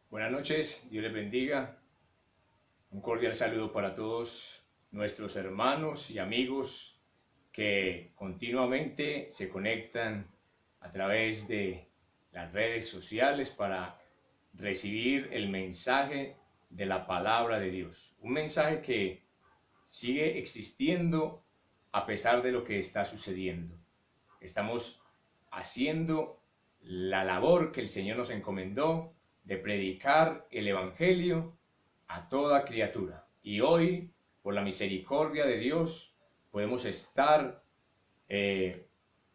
Buenas noches, Dios les bendiga. Un cordial saludo para todos nuestros hermanos y amigos que continuamente se conectan a través de las redes sociales para recibir el mensaje de la palabra de Dios. Un mensaje que sigue existiendo a pesar de lo que está sucediendo. Estamos haciendo la labor que el Señor nos encomendó de predicar el Evangelio a toda criatura. Y hoy, por la misericordia de Dios, podemos estar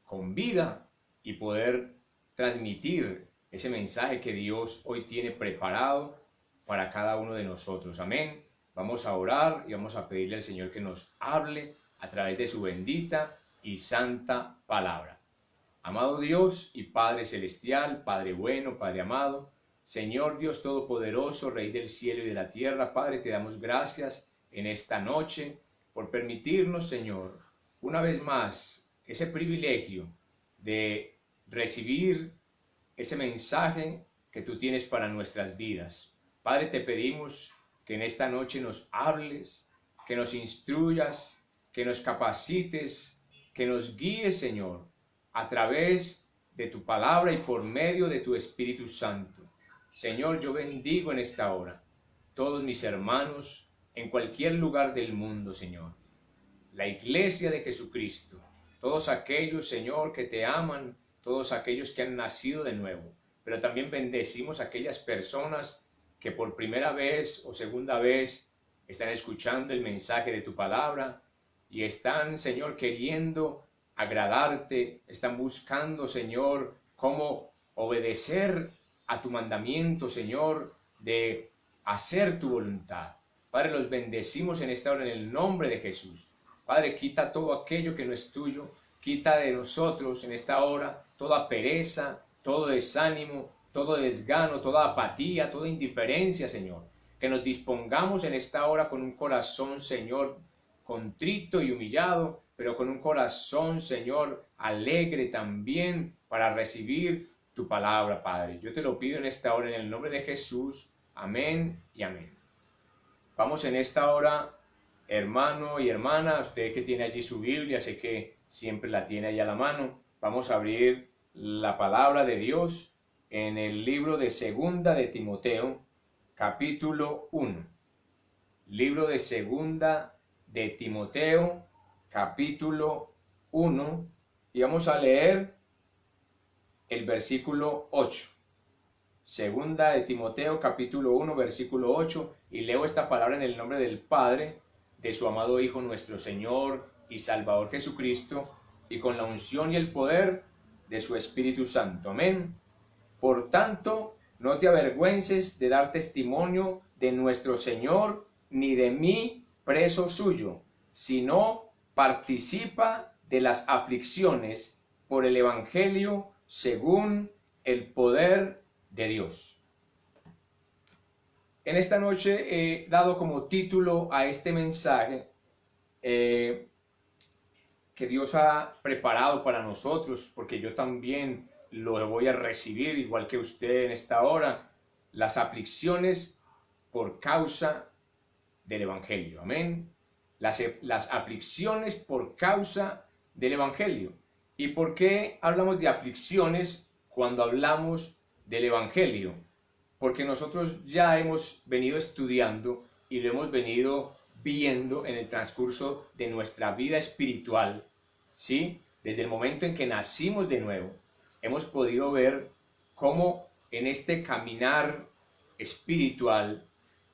con vida y poder transmitir ese mensaje que Dios hoy tiene preparado para cada uno de nosotros. Amén. Vamos a orar y vamos a pedirle al Señor que nos hable a través de su bendita y santa palabra. Amado Dios y Padre Celestial, Padre bueno, Padre amado, Señor Dios Todopoderoso, Rey del cielo y de la tierra, Padre, te damos gracias en esta noche por permitirnos, Señor, una vez más, ese privilegio de recibir ese mensaje que tú tienes para nuestras vidas. Padre, te pedimos que en esta noche nos hables, que nos instruyas, que nos capacites, que nos guíes, Señor, a través de tu palabra y por medio de tu Espíritu Santo. Señor, yo bendigo en esta hora todos mis hermanos en cualquier lugar del mundo, Señor. La iglesia de Jesucristo, todos aquellos, Señor, que te aman, todos aquellos que han nacido de nuevo, pero también bendecimos a aquellas personas que por primera vez o segunda vez están escuchando el mensaje de tu palabra y están, Señor, queriendo agradarte, están buscando, Señor, cómo obedecer a tu mandamiento, Señor, de hacer tu voluntad. Padre, los bendecimos en esta hora en el nombre de Jesús. Padre, quita todo aquello que no es tuyo, quita de nosotros en esta hora toda pereza, todo desánimo, todo desgano, toda apatía, toda indiferencia, Señor. Que nos dispongamos en esta hora con un corazón, Señor, contrito y humillado, pero con un corazón, Señor, alegre también para recibir tu palabra, Padre. Yo te lo pido en esta hora en el nombre de Jesús. Amén y amén. Vamos en esta hora, hermano y hermana, usted que tiene allí su Biblia, sé que siempre la tiene ahí a la mano. Vamos a abrir la palabra de Dios en el libro de Segunda de Timoteo, capítulo 1. Libro de Segunda de Timoteo, capítulo 1, y vamos a leer el versículo 8. Segunda de Timoteo, capítulo 1, versículo 8, y leo esta palabra en el nombre del Padre, de su amado Hijo, nuestro Señor y Salvador Jesucristo, y con la unción y el poder de su Espíritu Santo. Amén. Por tanto, no te avergüences de dar testimonio de nuestro Señor, ni de mí, preso suyo, sino participa de las aflicciones por el Evangelio según el poder de Dios. En esta noche he dado como título a este mensaje que Dios ha preparado para nosotros, porque yo también lo voy a recibir igual que usted en esta hora, las aflicciones por causa del Evangelio. Amén. Las aflicciones por causa del Evangelio. ¿Y por qué hablamos de aflicciones cuando hablamos del Evangelio? Porque nosotros ya hemos venido estudiando y lo hemos venido viendo en el transcurso de nuestra vida espiritual, ¿sí? Desde el momento en que nacimos de nuevo, hemos podido ver cómo en este caminar espiritual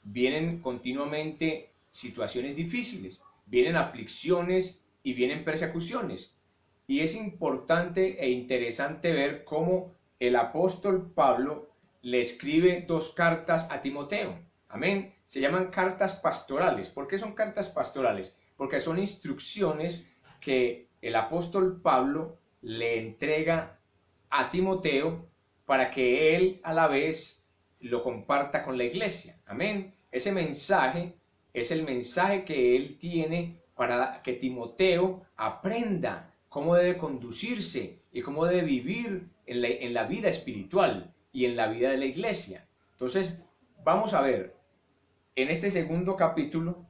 vienen continuamente situaciones difíciles, vienen aflicciones y vienen persecuciones. Y es importante e interesante ver cómo el apóstol Pablo le escribe dos cartas a Timoteo. Amén. Se llaman cartas pastorales. ¿Por qué son cartas pastorales? Porque son instrucciones que el apóstol Pablo le entrega a Timoteo para que él a la vez lo comparta con la iglesia. Amén. Ese mensaje es el mensaje que él tiene para que Timoteo aprenda cómo debe conducirse y cómo debe vivir en la vida espiritual y en la vida de la iglesia. Entonces, vamos a ver en este segundo capítulo,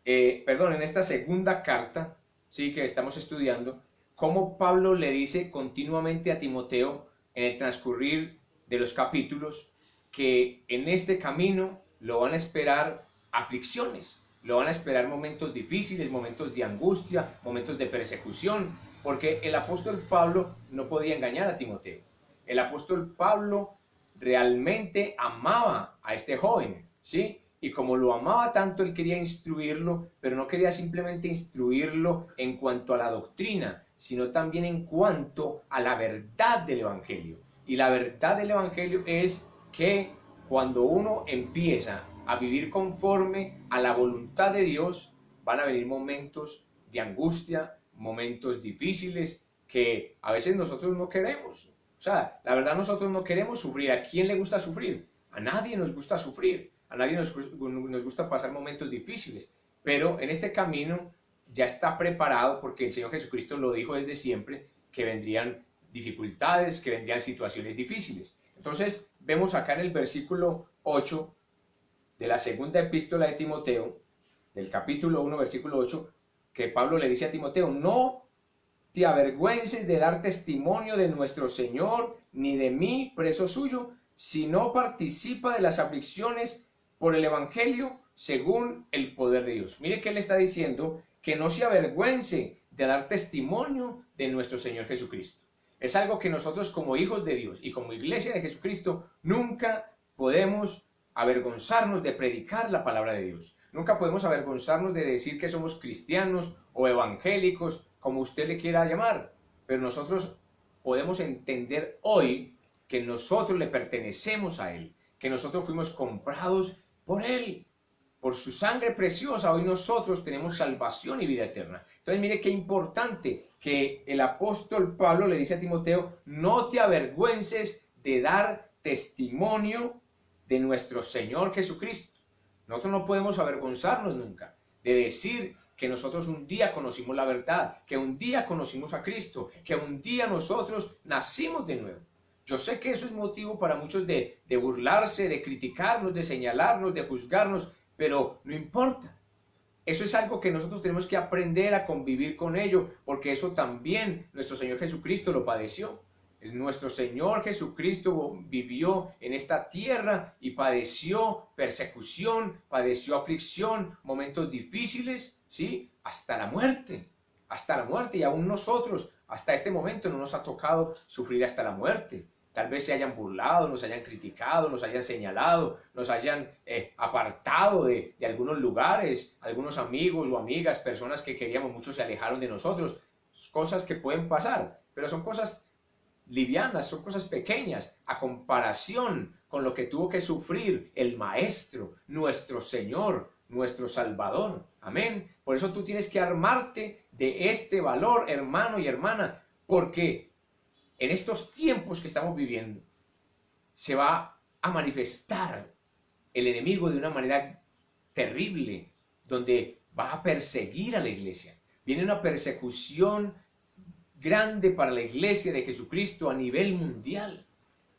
en esta segunda carta, sí, que estamos estudiando, cómo Pablo le dice continuamente a Timoteo en el transcurrir de los capítulos que en este camino lo van a esperar aflicciones, lo van a esperar momentos difíciles, momentos de angustia, momentos de persecución, porque el apóstol Pablo no podía engañar a Timoteo. El apóstol Pablo realmente amaba a este joven, ¿sí? Y como lo amaba tanto, él quería instruirlo, pero no quería simplemente instruirlo en cuanto a la doctrina, sino también en cuanto a la verdad del Evangelio. Y la verdad del Evangelio es que cuando uno empieza a vivir conforme a la voluntad de Dios, van a venir momentos de angustia, momentos difíciles que a veces nosotros no queremos. O sea, la verdad nosotros no queremos sufrir. ¿A quién le gusta sufrir? A nadie nos gusta sufrir. A nadie nos gusta pasar momentos difíciles. Pero en este camino ya está preparado porque el Señor Jesucristo lo dijo desde siempre, que vendrían dificultades, que vendrían situaciones difíciles. Entonces vemos acá en el versículo 8 de la segunda epístola de Timoteo, del capítulo 1, versículo 8, que Pablo le dice a Timoteo: no te avergüences de dar testimonio de nuestro Señor, ni de mí, preso suyo, sino participa de las aflicciones por el Evangelio según el poder de Dios. Mire que él está diciendo que no se avergüence de dar testimonio de nuestro Señor Jesucristo. Es algo que nosotros como hijos de Dios y como iglesia de Jesucristo nunca podemos avergonzarnos de predicar la palabra de Dios. Nunca podemos avergonzarnos de decir que somos cristianos o evangélicos, como usted le quiera llamar. Pero nosotros podemos entender hoy que nosotros le pertenecemos a Él, que nosotros fuimos comprados por Él, por su sangre preciosa. Hoy nosotros tenemos salvación y vida eterna. Entonces mire qué importante que el apóstol Pablo le dice a Timoteo: no te avergüences de dar testimonio de nuestro Señor Jesucristo. Nosotros no podemos avergonzarnos nunca de decir que nosotros un día conocimos la verdad, que un día conocimos a Cristo, que un día nosotros nacimos de nuevo. Yo sé que eso es motivo para muchos de burlarse, de criticarnos, de señalarnos, de juzgarnos, pero no importa. Eso es algo que nosotros tenemos que aprender a convivir con ello, porque eso también nuestro Señor Jesucristo lo padeció. Nuestro Señor Jesucristo vivió en esta tierra y padeció persecución, padeció aflicción, momentos difíciles, ¿sí? Hasta la muerte, y aún nosotros, hasta este momento no nos ha tocado sufrir hasta la muerte. Tal vez se hayan burlado, nos hayan criticado, nos hayan señalado, nos hayan apartado de algunos lugares, algunos amigos o amigas, personas que queríamos mucho se alejaron de nosotros. Cosas que pueden pasar, pero son cosas livianas, son cosas pequeñas a comparación con lo que tuvo que sufrir el Maestro, nuestro Señor, nuestro Salvador. Amén. Por eso tú tienes que armarte de este valor, hermano y hermana, porque en estos tiempos que estamos viviendo se va a manifestar el enemigo de una manera terrible, donde va a perseguir a la iglesia. Viene una persecución grande para la iglesia de Jesucristo a nivel mundial.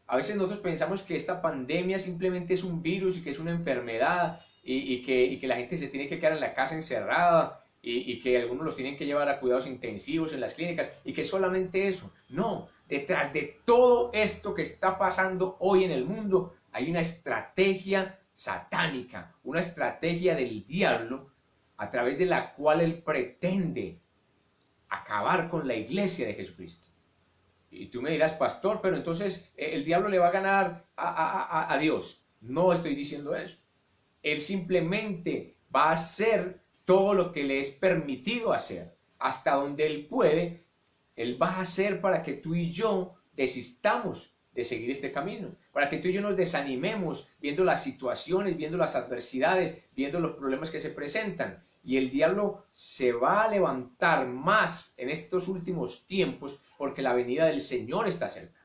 A veces nosotros pensamos que esta pandemia simplemente es un virus y que es una enfermedad y que la gente se tiene que quedar en la casa encerrada y que algunos los tienen que llevar a cuidados intensivos en las clínicas y que solamente eso. No, detrás de todo esto que está pasando hoy en el mundo hay una estrategia satánica, una estrategia del diablo a través de la cual él pretende acabar con la iglesia de Jesucristo. Y tú me dirás: pastor, pero entonces el diablo le va a ganar a Dios. No estoy diciendo eso. Él simplemente va a hacer todo lo que le es permitido hacer. Hasta donde él puede, él va a hacer para que tú y yo desistamos de seguir este camino. Para que tú y yo nos desanimemos viendo las situaciones, viendo las adversidades, viendo los problemas que se presentan. Y el diablo se va a levantar más en estos últimos tiempos porque la venida del Señor está cerca.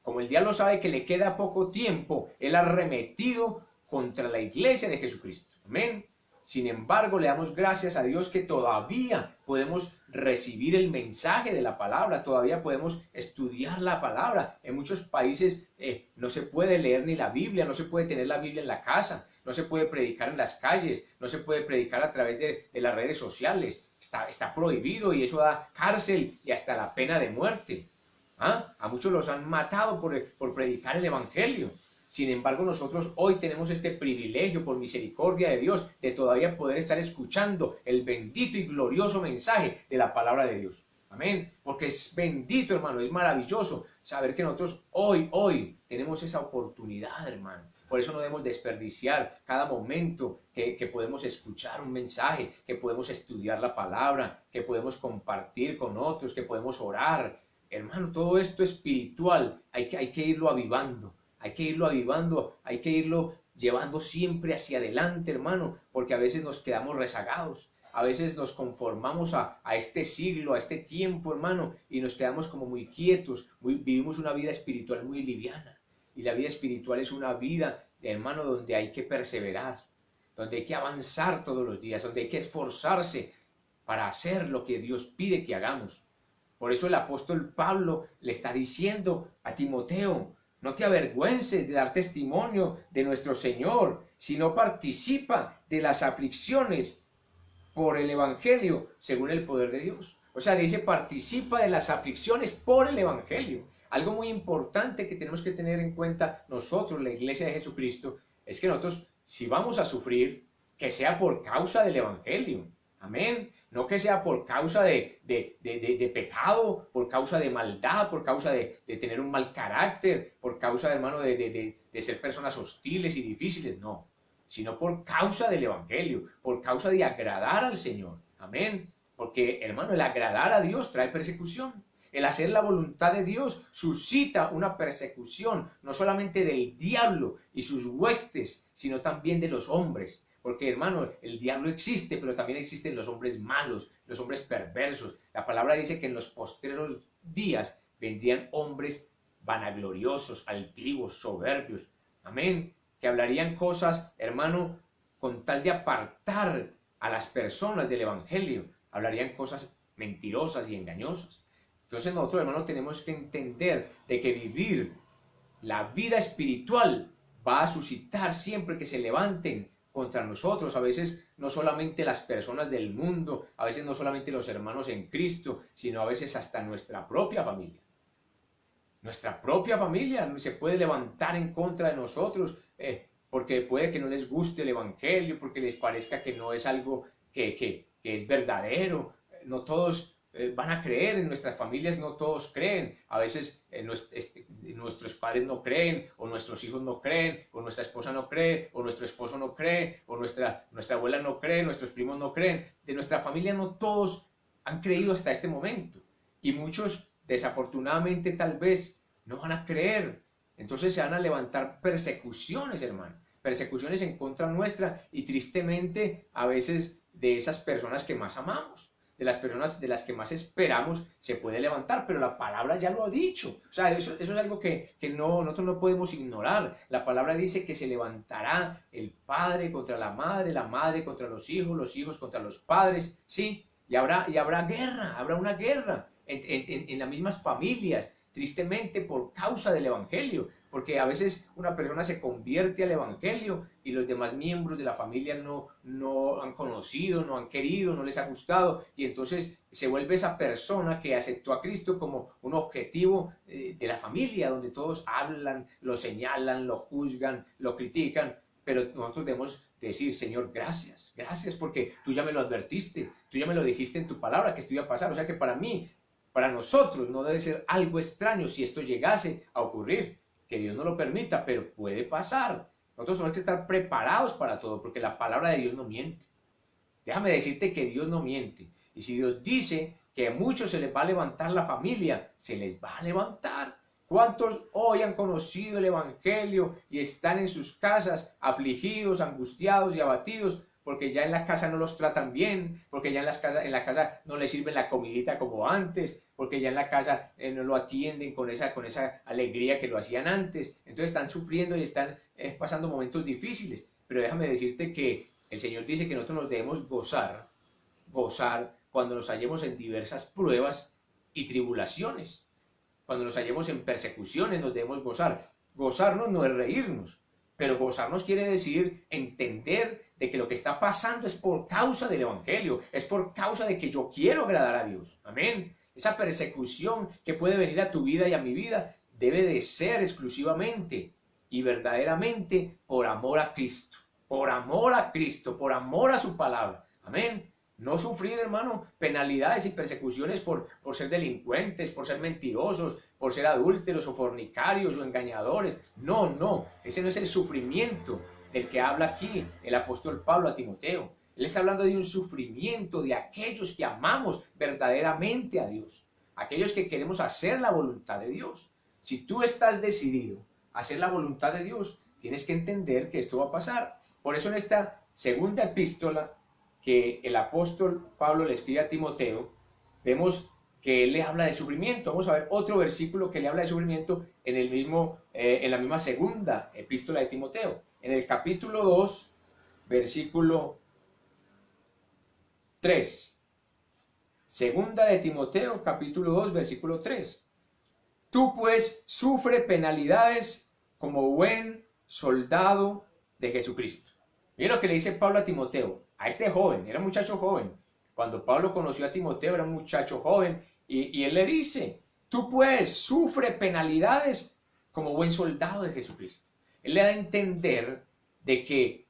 Como el diablo sabe que le queda poco tiempo, él ha arremetido contra la iglesia de Jesucristo. Amén. Sin embargo, le damos gracias a Dios que todavía podemos recibir el mensaje de la palabra, todavía podemos estudiar la palabra. En muchos países no se puede leer ni la Biblia, no se puede tener la Biblia en la casa, no se puede predicar en las calles, no se puede predicar a través de las redes sociales. Está prohibido y eso da cárcel y hasta la pena de muerte. ¿Ah? A muchos los han matado por predicar el Evangelio. Sin embargo, nosotros hoy tenemos este privilegio, por misericordia de Dios, de todavía poder estar escuchando el bendito y glorioso mensaje de la palabra de Dios. Amén. Porque es bendito, hermano, es maravilloso saber que nosotros hoy tenemos esa oportunidad, hermano. Por eso no debemos desperdiciar cada momento que podemos escuchar un mensaje, que podemos estudiar la palabra, que podemos compartir con otros, que podemos orar. Hermano, todo esto espiritual hay que irlo avivando. Hay que irlo avivando, hay que irlo llevando siempre hacia adelante, hermano, porque a veces nos quedamos rezagados, a veces nos conformamos a este siglo, a este tiempo, hermano, y nos quedamos como muy quietos, vivimos una vida espiritual muy liviana. Y la vida espiritual es una vida, hermano, donde hay que perseverar, donde hay que avanzar todos los días, donde hay que esforzarse para hacer lo que Dios pide que hagamos. Por eso el apóstol Pablo le está diciendo a Timoteo: no te avergüences de dar testimonio de nuestro Señor, sino participa de las aflicciones por el Evangelio según el poder de Dios. O sea, dice participa de las aflicciones por el Evangelio. Algo muy importante que tenemos que tener en cuenta nosotros, la Iglesia de Jesucristo, es que nosotros, si vamos a sufrir, que sea por causa del Evangelio. Amén. No que sea por causa de pecado, por causa de maldad, por causa de tener un mal carácter, por causa, hermano, de ser personas hostiles y difíciles, no. Sino por causa del Evangelio, por causa de agradar al Señor. Amén. Porque, hermano, el agradar a Dios trae persecución. El hacer la voluntad de Dios suscita una persecución, no solamente del diablo y sus huestes, sino también de los hombres. Porque, hermano, el diablo existe, pero también existen los hombres malos, los hombres perversos. La palabra dice que en los postreros días vendrían hombres vanagloriosos, altivos, soberbios. Amén. Que hablarían cosas, hermano, con tal de apartar a las personas del Evangelio. Hablarían cosas mentirosas y engañosas. Entonces nosotros, hermano, tenemos que entender de que vivir la vida espiritual va a suscitar siempre que se levanten contra nosotros, a veces no solamente las personas del mundo, a veces no solamente los hermanos en Cristo, sino a veces hasta nuestra propia familia. Nuestra propia familia se puede levantar en contra de nosotros, porque puede que no les guste el Evangelio, porque les parezca que no es algo que es verdadero. No todos van a creer, en nuestras familias no todos creen, a veces nuestros padres no creen, o nuestros hijos no creen, o nuestra esposa no cree, o nuestro esposo no cree, o nuestra abuela no cree, nuestros primos no creen. De nuestra familia no todos han creído hasta este momento, y muchos desafortunadamente tal vez no van a creer. Entonces se van a levantar persecuciones, hermano, persecuciones en contra nuestra, y tristemente a veces de esas personas que más amamos, de las personas de las que más esperamos, se puede levantar, pero la palabra ya lo ha dicho. O sea, eso es algo que nosotros no podemos ignorar. La palabra dice que se levantará el padre contra la madre contra los hijos contra los padres, ¿sí? Y habrá guerra, habrá una guerra en las mismas familias, tristemente por causa del Evangelio, porque a veces una persona se convierte al Evangelio y los demás miembros de la familia no han conocido, no han querido, no les ha gustado, y entonces se vuelve esa persona que aceptó a Cristo como un objetivo de la familia, donde todos hablan, lo señalan, lo juzgan, lo critican, pero nosotros debemos decir: Señor, gracias, gracias porque tú ya me lo advertiste, tú ya me lo dijiste en tu palabra que esto iba a pasar. O sea que para nosotros no debe ser algo extraño si esto llegase a ocurrir. Que Dios no lo permita, pero puede pasar. Nosotros tenemos que estar preparados para todo, porque la palabra de Dios no miente. Déjame decirte que Dios no miente. Y si Dios dice que a muchos se les va a levantar la familia, se les va a levantar. ¿Cuántos hoy han conocido el Evangelio y están en sus casas afligidos, angustiados y abatidos? Porque ya en la casa no los tratan bien, porque ya en la casa no les sirven la comidita como antes, porque ya en la casa no lo atienden con esa alegría que lo hacían antes. Entonces están sufriendo y están pasando momentos difíciles. Pero déjame decirte que El Señor dice que nosotros nos debemos gozar cuando nos hallemos en diversas pruebas y tribulaciones. Cuando nos hallemos en persecuciones nos debemos gozar. Gozarnos no es reírnos, pero gozarnos quiere decir entender de que lo que está pasando es por causa del Evangelio, es por causa de que yo quiero agradar a Dios. Amén. Esa persecución que puede venir a tu vida y a mi vida debe de ser exclusivamente y verdaderamente por amor a Cristo, por amor a Cristo, por amor a su palabra. Amén. No sufrir, hermano, penalidades y persecuciones por ser delincuentes, por ser mentirosos, por ser adúlteros o fornicarios o engañadores. No, no, ese no es el sufrimiento del que habla aquí el apóstol Pablo a Timoteo. Él está hablando de un sufrimiento de aquellos que amamos verdaderamente a Dios, aquellos que queremos hacer la voluntad de Dios. Si tú estás decidido a hacer la voluntad de Dios, tienes que entender que esto va a pasar. Por eso en esta segunda epístola que el apóstol Pablo le escribe a Timoteo, vemos que él le habla de sufrimiento. Vamos a ver otro versículo que le habla de sufrimiento en la misma segunda epístola de Timoteo. En el capítulo 2, versículo 3. Segunda de Timoteo, capítulo 2, versículo 3. Tú pues sufre penalidades como buen soldado de Jesucristo. Mira lo que le dice Pablo a Timoteo, a este joven, era un muchacho joven. Cuando Pablo conoció a Timoteo era un muchacho joven y él le dice, tú pues sufre penalidades como buen soldado de Jesucristo. Él le da a entender de que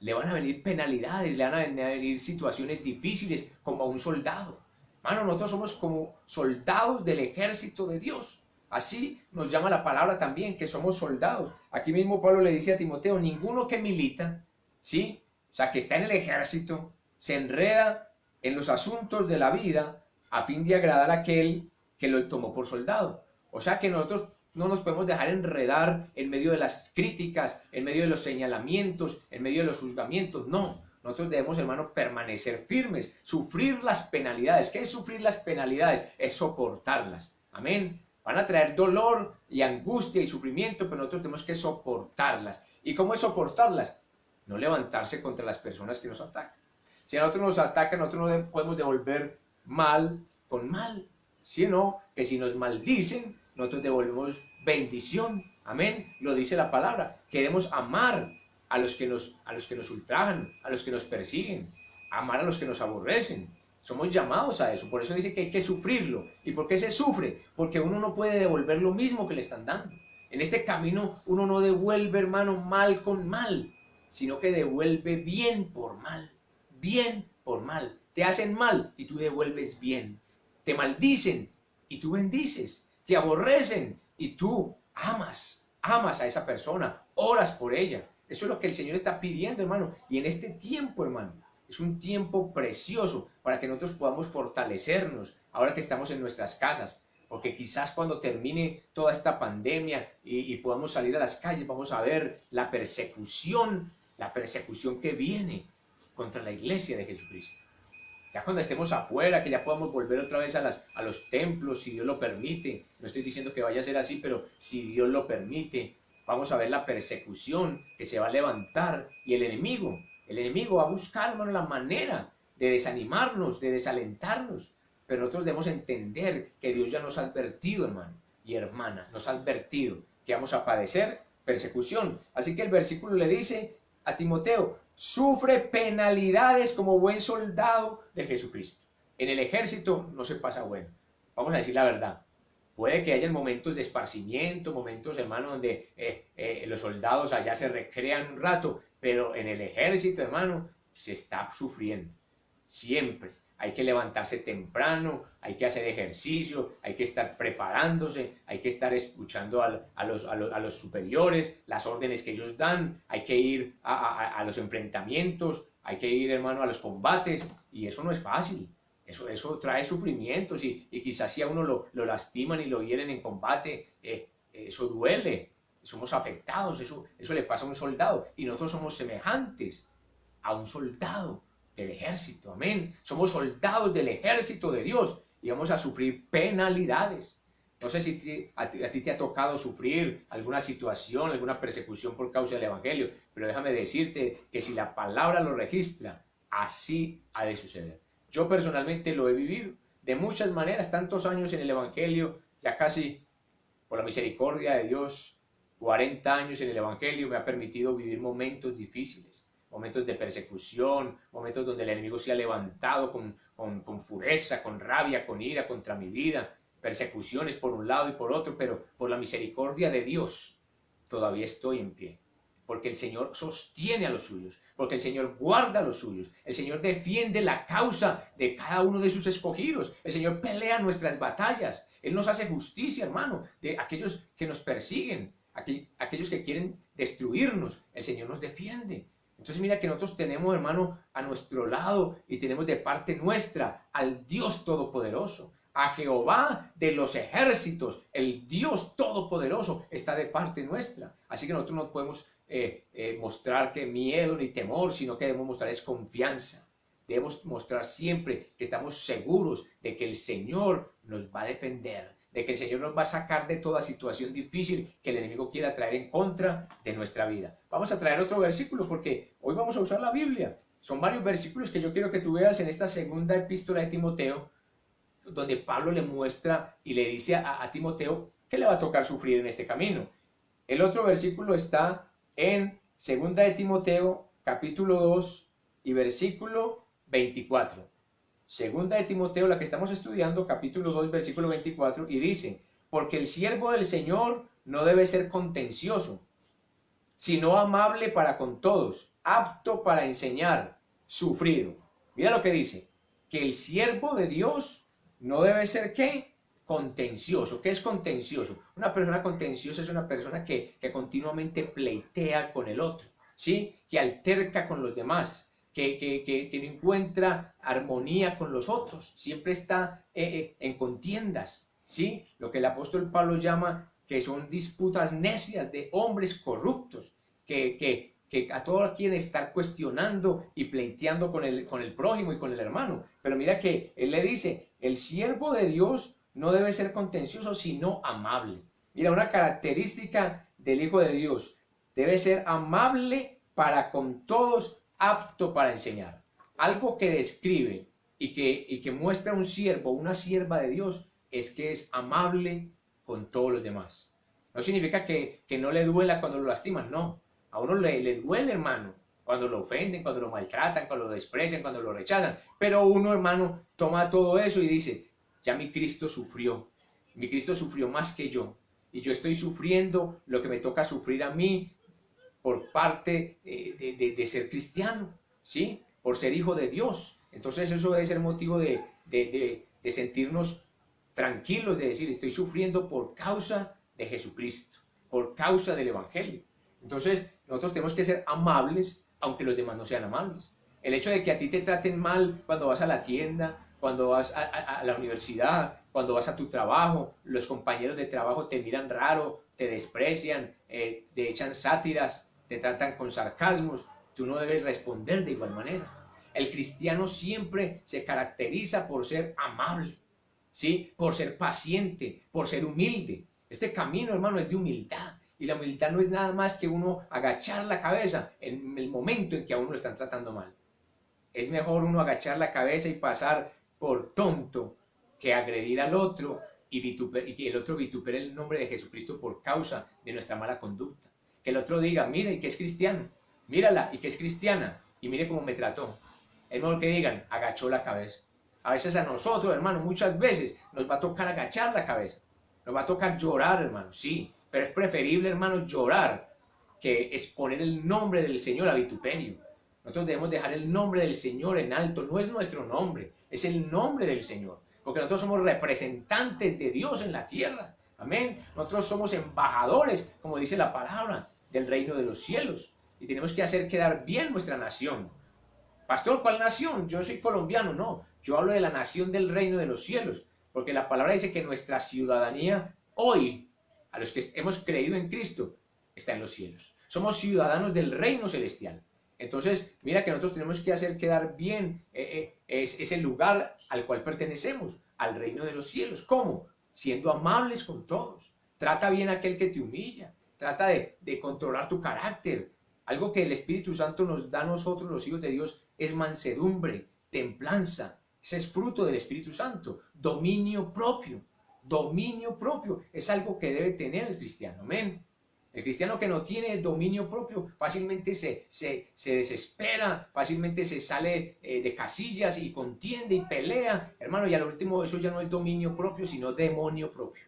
le van a venir penalidades, le van a venir situaciones difíciles como a un soldado. Mano, nosotros somos como soldados del ejército de Dios. Así nos llama la palabra también, que somos soldados. Aquí mismo Pablo le dice a Timoteo, ninguno que milita, ¿sí? O sea, que está en el ejército, se enreda en los asuntos de la vida a fin de agradar a aquel que lo tomó por soldado. O sea que nosotros no nos podemos dejar enredar en medio de las críticas, en medio de los señalamientos, en medio de los juzgamientos. No, nosotros debemos, hermano, permanecer firmes, sufrir las penalidades. ¿Qué es sufrir las penalidades? Es soportarlas. Amén. Van a traer dolor y angustia y sufrimiento, pero nosotros tenemos que soportarlas. ¿Y cómo es soportarlas? No levantarse contra las personas que nos atacan. Si a nosotros nos atacan, nosotros no podemos devolver mal con mal, sino que si nos maldicen, nosotros devolvemos bendición. Amén. Lo dice la palabra. Queremos amar a los que nos ultrajan, a los que nos persiguen, amar a los que nos aborrecen. Somos llamados a eso. Por eso dice que hay que sufrirlo. ¿Y por qué se sufre? Porque uno no puede devolver lo mismo que le están dando. En este camino uno no devuelve, hermano, mal con mal, sino que devuelve bien por mal. Bien por mal. Te hacen mal y tú devuelves bien. Te maldicen y tú bendices. Te aborrecen y tú amas a esa persona, oras por ella. Eso es lo que el Señor está pidiendo, hermano. Y en este tiempo, hermano, es un tiempo precioso para que nosotros podamos fortalecernos ahora que estamos en nuestras casas. Porque quizás cuando termine toda esta pandemia y podamos salir a las calles, vamos a ver la persecución que viene contra la iglesia de Jesucristo. Ya cuando estemos afuera, que ya podamos volver otra vez a los templos, si Dios lo permite. No estoy diciendo que vaya a ser así, pero si Dios lo permite, vamos a ver la persecución que se va a levantar. Y el enemigo va a buscar, hermano, la manera de desanimarnos, de desalentarnos. Pero nosotros debemos entender que Dios ya nos ha advertido, hermano y hermana, nos ha advertido que vamos a padecer persecución. Así que el versículo le dice a Timoteo, sufre penalidades como buen soldado de Jesucristo. En el ejército no se pasa bueno. Vamos a decir la verdad. Puede que haya momentos de esparcimiento, momentos, hermano, donde los soldados allá se recrean un rato, pero en el ejército, hermano, se está sufriendo. Siempre. Hay que levantarse temprano, hay que hacer ejercicio, hay que estar preparándose, hay que estar escuchando a los superiores, las órdenes que ellos dan, hay que ir a los enfrentamientos, hay que ir, hermano, a los combates, y eso no es fácil. Eso trae sufrimientos y quizás si a uno lo lastiman y lo hieren en combate, eso duele, somos afectados, eso le pasa a un soldado, y nosotros somos semejantes a un soldado del ejército, amén. Somos soldados del ejército de Dios y vamos a sufrir penalidades. No sé si a ti te ha tocado sufrir alguna situación, alguna persecución por causa del Evangelio, pero déjame decirte que si la palabra lo registra, así ha de suceder. Yo personalmente lo he vivido de muchas maneras, tantos años en el Evangelio, ya casi por la misericordia de Dios, 40 años en el Evangelio me ha permitido vivir momentos difíciles, momentos de persecución, momentos donde el enemigo se ha levantado con fureza, con rabia, con ira contra mi vida, persecuciones por un lado y por otro, pero por la misericordia de Dios todavía estoy en pie. Porque el Señor sostiene a los suyos, porque el Señor guarda a los suyos, el Señor defiende la causa de cada uno de sus escogidos, el Señor pelea nuestras batallas, Él nos hace justicia, hermano, de aquellos que nos persiguen, aquellos que quieren destruirnos, el Señor nos defiende. Entonces mira que nosotros tenemos, hermano, a nuestro lado y tenemos de parte nuestra al Dios Todopoderoso, a Jehová de los ejércitos, el Dios Todopoderoso está de parte nuestra. Así que nosotros no podemos mostrar que miedo ni temor, sino que debemos mostrar es confianza. Debemos mostrar siempre que estamos seguros de que el Señor nos va a defender, de que el Señor nos va a sacar de toda situación difícil que el enemigo quiera traer en contra de nuestra vida. Vamos a traer otro versículo porque hoy vamos a usar la Biblia. Son varios versículos que yo quiero que tú veas en esta segunda epístola de Timoteo, donde Pablo le muestra y le dice a Timoteo que le va a tocar sufrir en este camino. El otro versículo está en 2 de Timoteo, capítulo 2 y versículo 24. Segunda de Timoteo, la que estamos estudiando, capítulo 2, versículo 24, y dice, porque el siervo del Señor no debe ser contencioso, sino amable para con todos, apto para enseñar, sufrido. Mira lo que dice, que el siervo de Dios no debe ser, ¿qué? Contencioso. ¿Qué es contencioso? Una persona contenciosa es una persona que continuamente pleitea con el otro, ¿sí? Que alterca con los demás, que no encuentra armonía con los otros, siempre está en contiendas, ¿sí? Lo que el apóstol Pablo llama que son disputas necias de hombres corruptos, que a todos quieren estar cuestionando y pleiteando con el prójimo y con el hermano. Pero mira que él le dice, el siervo de Dios no debe ser contencioso, sino amable. Mira, una característica del Hijo de Dios, debe ser amable para con todos, apto para enseñar. Algo que describe y que muestra un siervo, una sierva de Dios, es que es amable con todos los demás. No significa que no le duela cuando lo lastiman, no. A uno le duele, hermano, cuando lo ofenden, cuando lo maltratan, cuando lo desprecian, cuando lo rechazan. Pero uno, hermano, toma todo eso y dice, ya mi Cristo sufrió más que yo. Y yo estoy sufriendo lo que me toca sufrir a mí por parte de ser cristiano, ¿sí? Por ser hijo de Dios. Entonces eso debe ser motivo de sentirnos tranquilos, de decir, estoy sufriendo por causa de Jesucristo, por causa del Evangelio. Entonces, nosotros tenemos que ser amables, aunque los demás no sean amables. El hecho de que a ti te traten mal cuando vas a la tienda, cuando vas a la universidad, cuando vas a tu trabajo, los compañeros de trabajo te miran raro, te desprecian, te echan sátiras, te tratan con sarcasmos, tú no debes responder de igual manera. El cristiano siempre se caracteriza por ser amable, ¿sí? Por ser paciente, por ser humilde. Este camino, hermano, es de humildad. Y la humildad no es nada más que uno agachar la cabeza en el momento en que a uno lo están tratando mal. Es mejor uno agachar la cabeza y pasar por tonto que agredir al otro y que el otro vitupere el nombre de Jesucristo por causa de nuestra mala conducta. Que el otro diga, mire, y que es cristiano, mírala, y que es cristiana, y mire cómo me trató. Es mejor que digan, agachó la cabeza. A veces a nosotros, hermano, muchas veces nos va a tocar agachar la cabeza. Nos va a tocar llorar, hermano, sí. Pero es preferible, hermano, llorar que exponer el nombre del Señor a vituperio. Nosotros debemos dejar el nombre del Señor en alto. No es nuestro nombre, es el nombre del Señor. Porque nosotros somos representantes de Dios en la tierra. Amén. Nosotros somos embajadores, como dice la palabra, del reino de los cielos. Y tenemos que hacer quedar bien nuestra nación. Pastor, ¿cuál nación? Yo soy colombiano. No, yo hablo de la nación del reino de los cielos. Porque la palabra dice que nuestra ciudadanía hoy, a los que hemos creído en Cristo, está en los cielos. Somos ciudadanos del reino celestial. Entonces, mira que nosotros tenemos que hacer quedar bien ese lugar al cual pertenecemos, al reino de los cielos. ¿Cómo? siendo amables con todos. Trata bien a aquel que te humilla. Trata de controlar tu carácter. Algo que el Espíritu Santo nos da a nosotros, los hijos de Dios, es mansedumbre, templanza. Ese es fruto del Espíritu Santo. Dominio propio. Dominio propio es algo que debe tener el cristiano. Amén. El cristiano que no tiene dominio propio fácilmente se desespera, fácilmente se sale de casillas y contiende y pelea. Hermano, y al último eso ya no es dominio propio, sino demonio propio.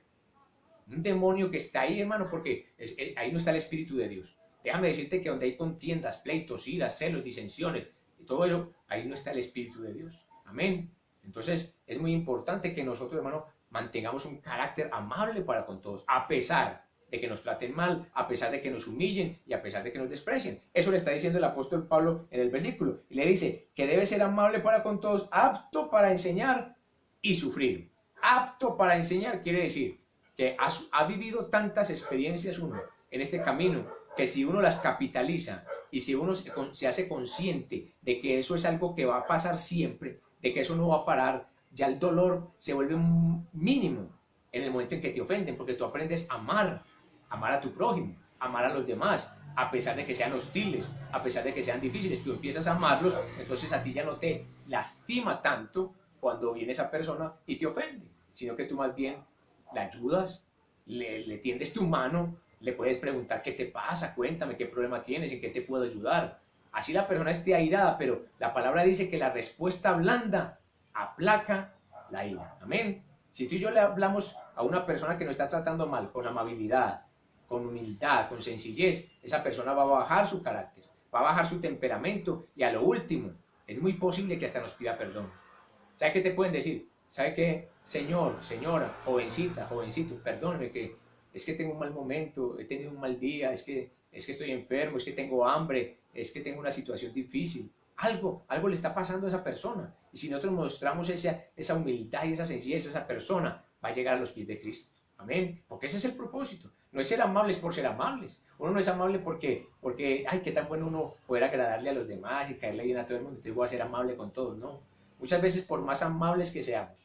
Un demonio que está ahí, hermano, porque ahí no está el Espíritu de Dios. Déjame decirte que donde hay contiendas, pleitos, iras, celos, disensiones, y todo ello, ahí no está el Espíritu de Dios. Amén. Entonces, es muy importante que nosotros, hermano, mantengamos un carácter amable para con todos, a pesar de que nos traten mal, a pesar de que nos humillen y a pesar de que nos desprecien. Eso le está diciendo el apóstol Pablo en el versículo. Y le dice que debe ser amable para con todos, apto para enseñar y sufrir. Apto para enseñar quiere decir que ha vivido tantas experiencias uno en este camino, que si uno las capitaliza y si uno se hace consciente de que eso es algo que va a pasar siempre, de que eso no va a parar, ya el dolor se vuelve mínimo en el momento en que te ofenden, porque tú aprendes a amar a tu prójimo, amar a los demás, a pesar de que sean hostiles, a pesar de que sean difíciles. Tú empiezas a amarlos, entonces a ti ya no te lastima tanto cuando viene esa persona y te ofende, sino que tú más bien la ayudas, le tiendes tu mano, le puedes preguntar qué te pasa, cuéntame qué problema tienes, en qué te puedo ayudar. Así la persona esté airada, pero la palabra dice que la respuesta blanda aplaca la ira. Amén. Si tú y yo le hablamos a una persona que nos está tratando mal, con amabilidad, con humildad, con sencillez, esa persona va a bajar su carácter, va a bajar su temperamento y a lo último, es muy posible que hasta nos pida perdón. ¿Sabe qué te pueden decir? ¿Sabe qué? Señor, señora, jovencita, jovencito, perdóneme que es que tengo un mal momento, he tenido un mal día, es que estoy enfermo, es que tengo hambre, es que tengo una situación difícil. Algo le está pasando a esa persona. Y si nosotros mostramos esa humildad y esa sencillez, esa persona va a llegar a los pies de Cristo. Amén. Porque ese es el propósito. No es ser amables por ser amables. Uno no es amable porque ay, qué tan bueno uno poder agradarle a los demás y caerle bien a todo el mundo. Entonces voy a ser amable con todos. No. Muchas veces, por más amables que seamos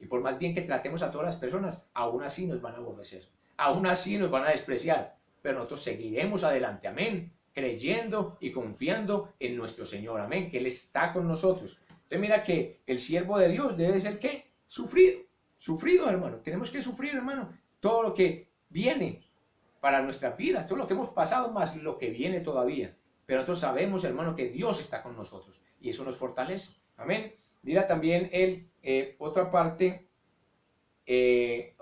y por más bien que tratemos a todas las personas, aún así nos van a aborrecer. Aún así nos van a despreciar. Pero nosotros seguiremos adelante. Amén. Creyendo y confiando en nuestro Señor. Amén. Que Él está con nosotros. Entonces mira que el siervo de Dios debe ser ¿qué? Sufrido. Sufrido, hermano. Tenemos que sufrir, hermano. Todo lo que viene para nuestras vidas, todo lo que hemos pasado, más lo que viene todavía. Pero nosotros sabemos, hermano, que Dios está con nosotros. Y eso nos fortalece. Amén. Mira también otra parte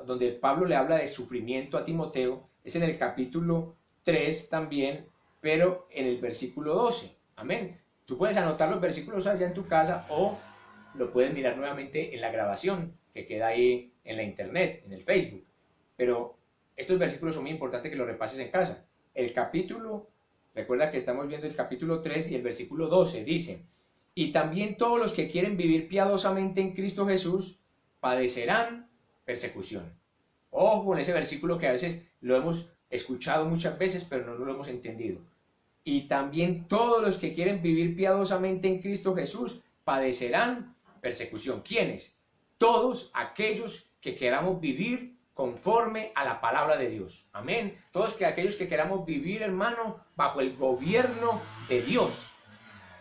donde Pablo le habla de sufrimiento a Timoteo. Es en el capítulo 3 también, pero en el versículo 12. Amén. Tú puedes anotar los versículos allá en tu casa o lo puedes mirar nuevamente en la grabación que queda ahí en la internet, en el Facebook. Pero estos versículos son muy importantes que los repases en casa. El capítulo, recuerda que estamos viendo el capítulo 3 y el versículo 12, dice: y también todos los que quieren vivir piadosamente en Cristo Jesús padecerán persecución. Ojo con ese versículo que a veces lo hemos escuchado muchas veces, pero no lo hemos entendido. Y también todos los que quieren vivir piadosamente en Cristo Jesús padecerán persecución. ¿Quiénes? Todos aquellos que queramos vivir conforme a la palabra de Dios. Amén. Todos aquellos que queramos vivir, hermano, bajo el gobierno de Dios,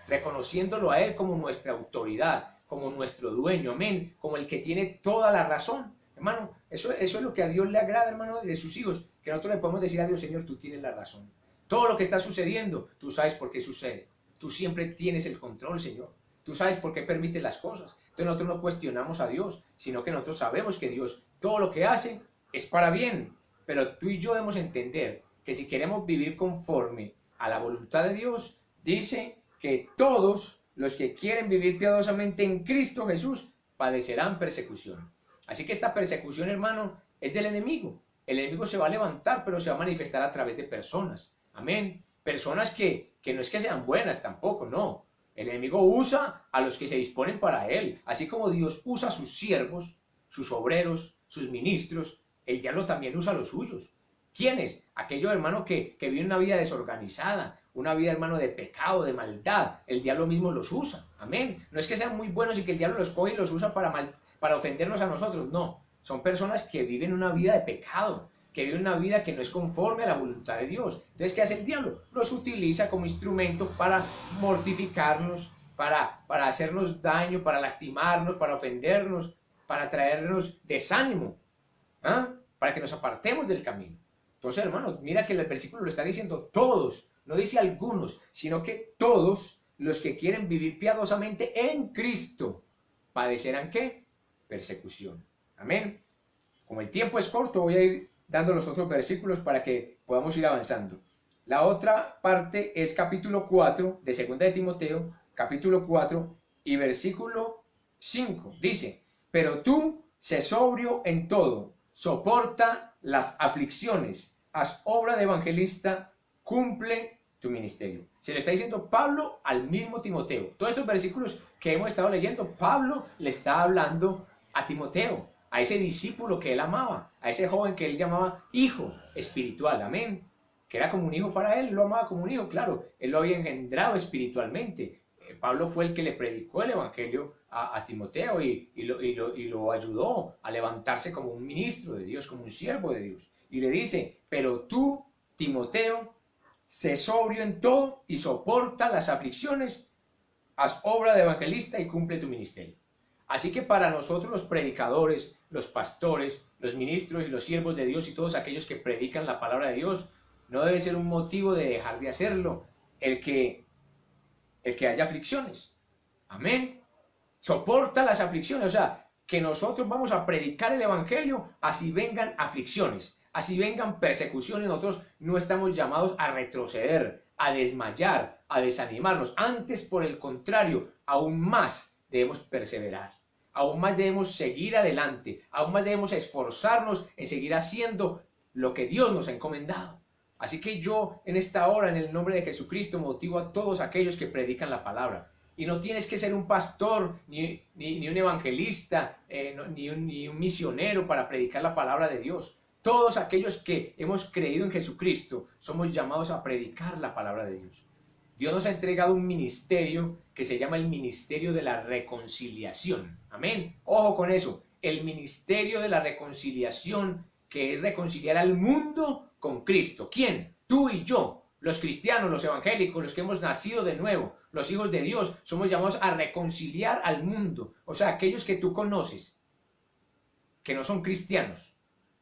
reconociéndolo a Él como nuestra autoridad, como nuestro dueño. Amén. Como el que tiene toda la razón. Hermano, eso es lo que a Dios le agrada, hermano, de sus hijos. Que nosotros le podemos decir a Dios: Señor, tú tienes la razón. Todo lo que está sucediendo, tú sabes por qué sucede. Tú siempre tienes el control, Señor. Tú sabes por qué permite las cosas. Entonces nosotros no cuestionamos a Dios, sino que nosotros sabemos que Dios todo lo que hace es para bien. Pero tú y yo debemos entender que si queremos vivir conforme a la voluntad de Dios, dice que todos los que quieren vivir piadosamente en Cristo Jesús padecerán persecución. Así que esta persecución, hermano, es del enemigo. El enemigo se va a levantar, pero se va a manifestar a través de personas. Amén. Personas que no es que sean buenas tampoco, no. El enemigo usa a los que se disponen para él. Así como Dios usa a sus siervos, sus obreros, sus ministros, el diablo también usa a los suyos. ¿Quiénes? Aquellos, hermano, que viven una vida desorganizada, una vida, hermano, de pecado, de maldad. El diablo mismo los usa. Amén. No es que sean muy buenos y que el diablo los coge y los usa para ofendernos a nosotros. No. son personas que viven una vida de pecado, que viven una vida que no es conforme a la voluntad de Dios. Entonces, ¿qué hace el diablo? Los utiliza como instrumento para mortificarnos, para hacernos daño, para lastimarnos, para ofendernos, para traernos desánimo, ¿ah? Para que nos apartemos del camino. Entonces, hermanos, mira que el versículo lo está diciendo todos, no dice algunos, sino que todos los que quieren vivir piadosamente en Cristo padecerán ¿qué? Persecución. Amén. Como el tiempo es corto, voy a ir dando los otros versículos para que podamos ir avanzando. La otra parte es capítulo 4 de 2 de Timoteo, capítulo 4 y versículo 5. Dice, pero tú sé sobrio en todo, soporta las aflicciones, haz obra de evangelista, cumple tu ministerio. Se le está diciendo Pablo al mismo Timoteo. Todos estos versículos que hemos estado leyendo, Pablo le está hablando a Timoteo, a ese discípulo que él amaba, a ese joven que él llamaba hijo espiritual, amén, que era como un hijo para él, lo amaba como un hijo, claro, él lo había engendrado espiritualmente. Pablo fue el que le predicó el evangelio a Timoteo y lo ayudó a levantarse como un ministro de Dios, como un siervo de Dios. Y le dice, pero tú, Timoteo, sé sobrio en todo y soporta las aflicciones, haz obra de evangelista y cumple tu ministerio. Así que para nosotros los predicadores, los pastores, los ministros y los siervos de Dios y todos aquellos que predican la palabra de Dios, no debe ser un motivo de dejar de hacerlo el que haya aflicciones. Amén. Soporta las aflicciones, o sea, que nosotros vamos a predicar el evangelio así vengan aflicciones, así vengan persecuciones. Nosotros no estamos llamados a retroceder, a desmayar, a desanimarnos. Antes, por el contrario, aún más debemos perseverar, aún más debemos seguir adelante, aún más debemos esforzarnos en seguir haciendo lo que Dios nos ha encomendado. Así que yo en esta hora, en el nombre de Jesucristo, motivo a todos aquellos que predican la palabra. Y no tienes que ser un pastor, ni un evangelista, ni un misionero para predicar la palabra de Dios. Todos aquellos que hemos creído en Jesucristo somos llamados a predicar la palabra de Dios. Dios nos ha entregado un ministerio que se llama el ministerio de la reconciliación. Amén. Ojo con eso. El ministerio de la reconciliación, que es reconciliar al mundo con Cristo. ¿Quién? Tú y yo. Los cristianos, los evangélicos, los que hemos nacido de nuevo, los hijos de Dios, somos llamados a reconciliar al mundo. O sea, aquellos que tú conoces, que no son cristianos,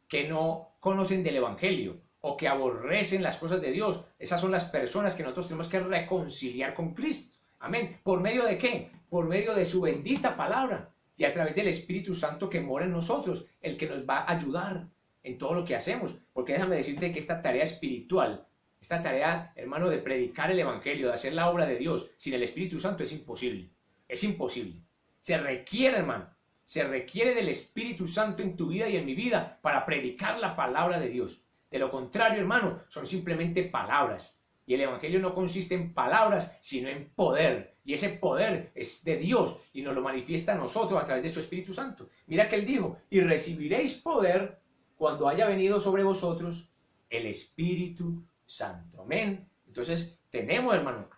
que no conocen del evangelio o que aborrecen las cosas de Dios, esas son las personas que nosotros tenemos que reconciliar con Cristo. Amén. ¿Por medio de qué? Por medio de su bendita palabra y a través del Espíritu Santo que mora en nosotros, el que nos va a ayudar en todo lo que hacemos. Porque déjame decirte que esta tarea espiritual, esta tarea, hermano, de predicar el evangelio, de hacer la obra de Dios sin el Espíritu Santo es imposible. Es imposible. Se requiere, hermano, se requiere del Espíritu Santo en tu vida y en mi vida para predicar la palabra de Dios. De lo contrario, hermano, son simplemente palabras. Y el evangelio no consiste en palabras, sino en poder. Y ese poder es de Dios y nos lo manifiesta a nosotros a través de su Espíritu Santo. Mira que él dijo, y recibiréis poder cuando haya venido sobre vosotros el Espíritu Santo. Amén. Entonces tenemos, hermano,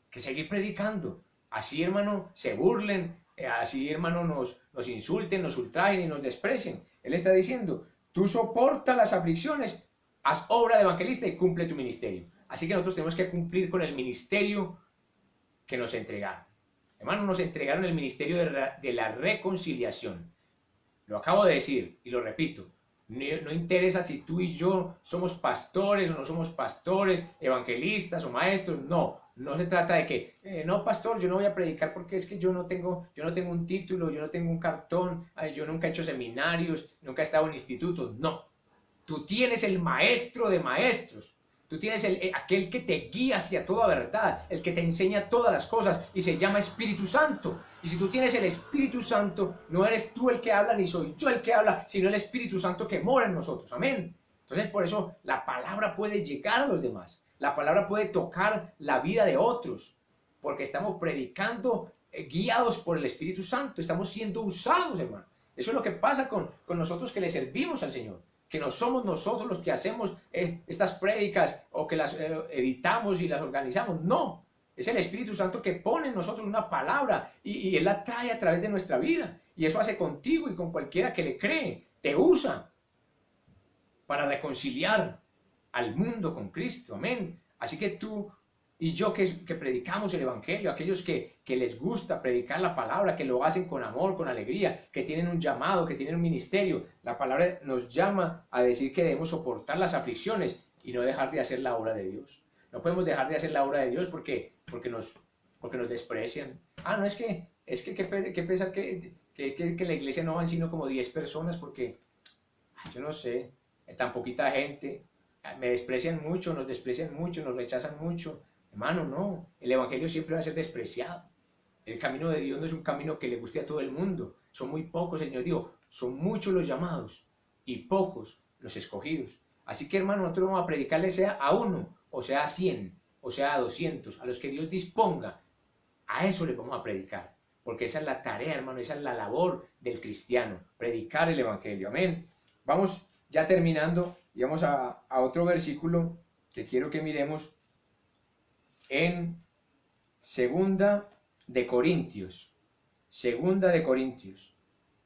que seguir predicando. Así, hermano, se burlen, así, hermano, nos insulten, nos ultrajen y nos desprecien. Él está diciendo, tú soporta las aflicciones, haz obra de evangelista y cumple tu ministerio. Así que nosotros tenemos que cumplir con el ministerio que nos entregaron. Hermano, nos entregaron el ministerio de la reconciliación. Lo acabo de decir y lo repito. No interesa si tú y yo somos pastores o no somos pastores, evangelistas o maestros. No se trata de que, no, pastor, yo no voy a predicar porque es que yo no tengo un título, yo no tengo un cartón, yo nunca he hecho seminarios, nunca he estado en institutos. No, tú tienes el maestro de maestros. Tú tienes aquel que te guía hacia toda verdad, el que te enseña todas las cosas y se llama Espíritu Santo. Y si tú tienes el Espíritu Santo, no eres tú el que habla ni soy yo el que habla, sino el Espíritu Santo que mora en nosotros. Amén. Entonces por eso la palabra puede llegar a los demás. La palabra puede tocar la vida de otros, porque estamos predicando guiados por el Espíritu Santo. Estamos siendo usados, hermano. Eso es lo que pasa con nosotros que le servimos al Señor. Que no somos nosotros los que hacemos estas prédicas o que las editamos y las organizamos. No, es el Espíritu Santo que pone en nosotros una palabra y Él la trae a través de nuestra vida. Y eso hace contigo y con cualquiera que le cree. te usa para reconciliar al mundo con Cristo, amén. Así que tú y yo que predicamos el Evangelio, aquellos que les gusta predicar la palabra, que lo hacen con amor, con alegría, que tienen un llamado, que tienen un ministerio, la palabra nos llama a decir que debemos soportar las aflicciones y no dejar de hacer la obra de Dios. No podemos dejar de hacer la obra de Dios porque nos desprecian. No, qué pesa que la iglesia no van sino como 10 personas porque, yo no sé, tan poquita gente, me desprecian mucho, nos rechazan mucho. Hermano, no, el Evangelio siempre va a ser despreciado. El camino de Dios no es un camino que le guste a todo el mundo. Son muy pocos, Señor dijo, son muchos los llamados y pocos los escogidos. Así que, hermano, nosotros vamos a predicarle sea a uno, o sea a 100, o sea a 200, a los que Dios disponga. A eso les vamos a predicar, porque esa es la tarea, hermano, esa es la labor del cristiano, predicar el Evangelio. Amén. Vamos ya terminando y vamos a otro versículo que quiero que miremos en Segunda de Corintios,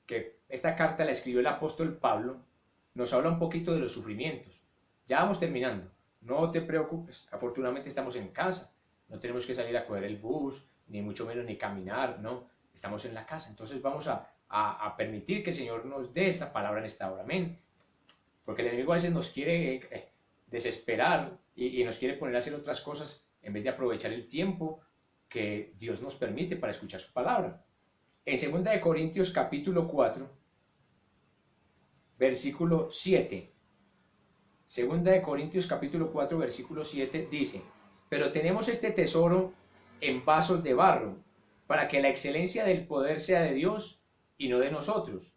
que esta carta la escribió el apóstol Pablo, nos habla un poquito de los sufrimientos. Ya vamos terminando, no te preocupes, afortunadamente estamos en casa, no tenemos que salir a coger el bus, ni mucho menos ni caminar, no, estamos en la casa, entonces vamos a permitir que el Señor nos dé esta palabra en esta hora, amén, porque el enemigo a veces nos quiere desesperar y nos quiere poner a hacer otras cosas en vez de aprovechar el tiempo que Dios nos permite para escuchar su palabra. En 2 de Corintios capítulo 4, versículo 7. 2 de Corintios capítulo 4, versículo 7 dice: pero tenemos este tesoro en vasos de barro, para que la excelencia del poder sea de Dios y no de nosotros,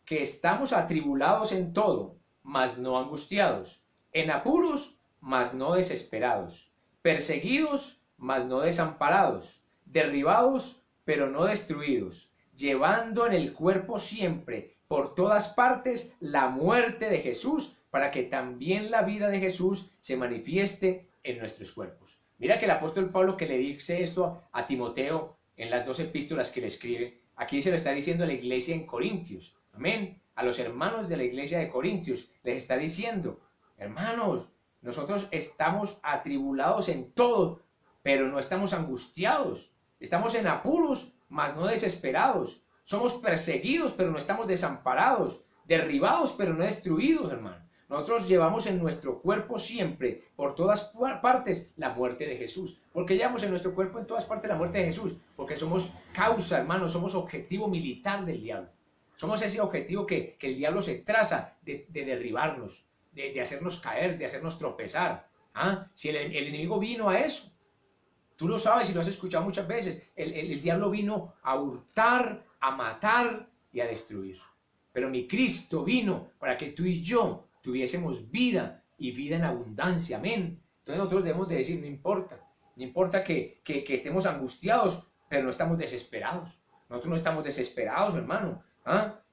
que estamos atribulados en todo, mas no angustiados, en apuros, mas no desesperados, perseguidos, mas no desamparados, derribados, pero no destruidos, llevando en el cuerpo siempre, por todas partes, la muerte de Jesús, para que también la vida de Jesús se manifieste en nuestros cuerpos. Mira que el apóstol Pablo, que le dice esto a Timoteo en las 2 epístolas que le escribe, aquí se lo está diciendo a la iglesia en Corintios, amén, a los hermanos de la iglesia de Corintios, les está diciendo: hermanos, nosotros estamos atribulados en todo, pero no estamos angustiados. Estamos en apuros, mas no desesperados. Somos perseguidos, pero no estamos desamparados. Derribados, pero no destruidos, hermano. Nosotros llevamos en nuestro cuerpo siempre, por todas partes, la muerte de Jesús. ¿Por qué llevamos en nuestro cuerpo en todas partes la muerte de Jesús? Porque somos causa, hermano, somos objetivo militar del diablo. Somos ese objetivo que el diablo se traza de derribarnos, de hacernos caer, de hacernos tropezar. Si el enemigo vino a eso, tú lo sabes y lo has escuchado muchas veces, el diablo vino a hurtar, a matar y a destruir. Pero mi Cristo vino para que tú y yo tuviésemos vida y vida en abundancia, amén. Entonces nosotros debemos de decir, no importa que estemos angustiados, pero no estamos desesperados. Nosotros no estamos desesperados, hermano.